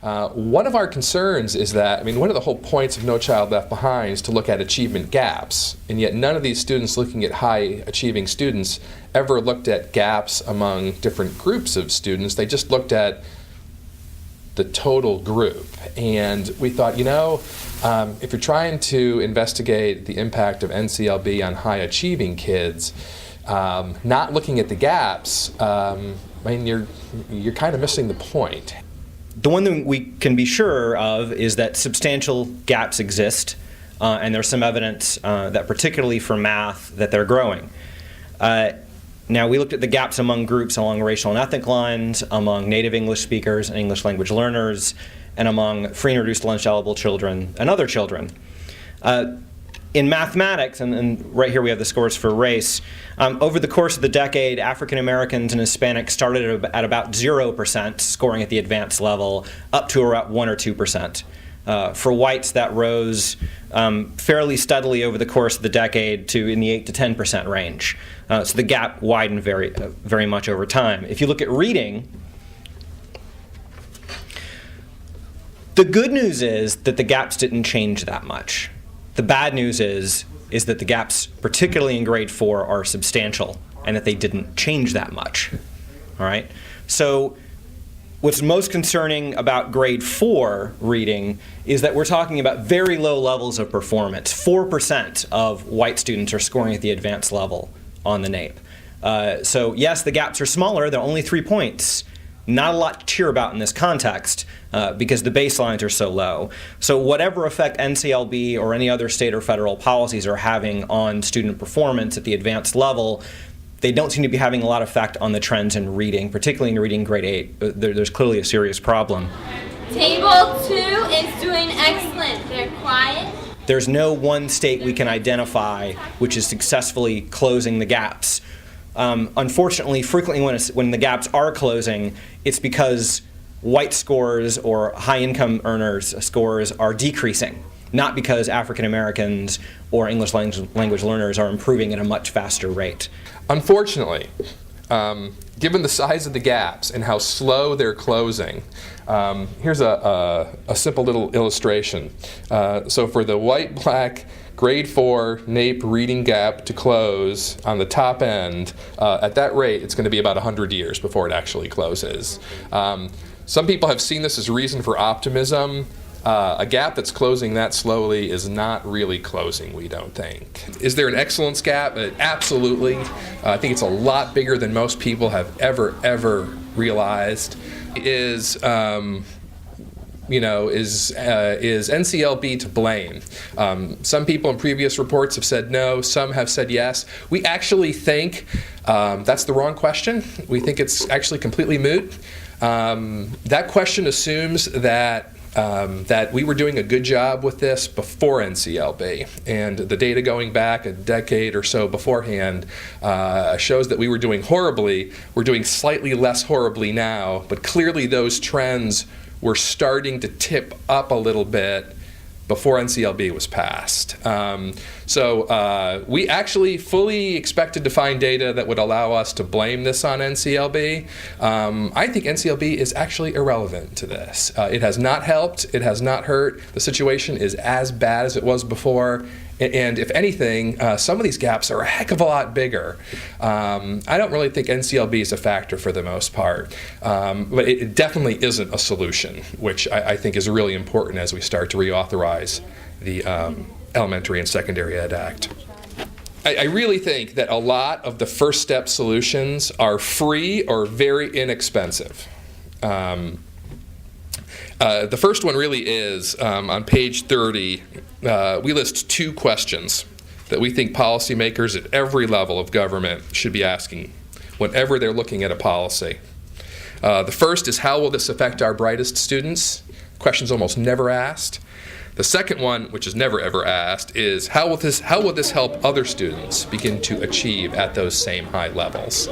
One of our concerns is that, one of the whole points of No Child Left Behind is to look at achievement gaps, and yet none of these students looking at high achieving students ever looked at gaps among different groups of students. They just looked at the total group. And we thought, if you're trying to investigate the impact of NCLB on high achieving kids, not looking at the gaps, you're kind of missing the point. The one thing we can be sure of is that substantial gaps exist, and there's some evidence that particularly for math that they're growing. Now, we looked at the gaps among groups along racial and ethnic lines, among native English speakers and English language learners, and among free and reduced lunch eligible children and other children. In mathematics, and right here we have the scores for race, over the course of the decade, African Americans and Hispanics started at about 0% scoring at the advanced level, up to about 1 or 2%. For whites, that rose fairly steadily over the course of the decade to in the 8 to 10% range. So the gap widened very much over time. If you look at reading, the good news is that the gaps didn't change that much. The bad news is that the gaps, particularly in grade 4, are substantial and that they didn't change that much. All right? So what's most concerning about grade 4 reading is that we're talking about very low levels of performance. 4% of white students are scoring at the advanced level on the NAEP. So yes, the gaps are smaller. They're only 3 points. Not a lot to cheer about in this context because the baselines are so low. So whatever effect NCLB or any other state or federal policies are having on student performance at the advanced level, they don't seem to be having a lot of effect on the trends in reading, particularly in reading grade 8. There's clearly a serious problem. Table 2 is doing excellent. They're quiet. There's no one state we can identify which is successfully closing the gaps. Unfortunately, frequently when the gaps are closing, it's because white scores or high-income earners scores are decreasing, not because African Americans or English language learners are improving at a much faster rate. Unfortunately, given the size of the gaps and how slow they're closing, here's a simple little illustration. So for the white-black grade 4 NAEP reading gap to close on the top end, at that rate, it's going to be about 100 years before it actually closes. Some people have seen this as reason for optimism. A gap that's closing that slowly is not really closing, we don't think. Is there an excellence gap? Absolutely. I think it's a lot bigger than most people have ever realized. Is NCLB to blame? Some people in previous reports have said no, some have said yes. We actually think that's the wrong question. We think it's actually completely moot. That question assumes that we were doing a good job with this before NCLB, and the data going back a decade or so beforehand shows that we were doing horribly. We're doing slightly less horribly now, but clearly those trends were starting to tip up a little bit before NCLB was passed. So we actually fully expected to find data that would allow us to blame this on NCLB. I think NCLB is actually irrelevant to this. It has not helped, it has not hurt. The situation is as bad as it was before. And if anything, some of these gaps are a heck of a lot bigger. I don't really think NCLB is a factor for the most part, but it definitely isn't a solution, which I think is really important as we start to reauthorize the Elementary and Secondary Ed Act. I really think that a lot of the first step solutions are free or very inexpensive. The first one really is on page 30. We list 2 questions that we think policymakers at every level of government should be asking whenever they're looking at a policy. The first is, how will this affect our brightest students? Question's almost never asked. The second one, which is never ever asked, is how will this help other students begin to achieve at those same high levels?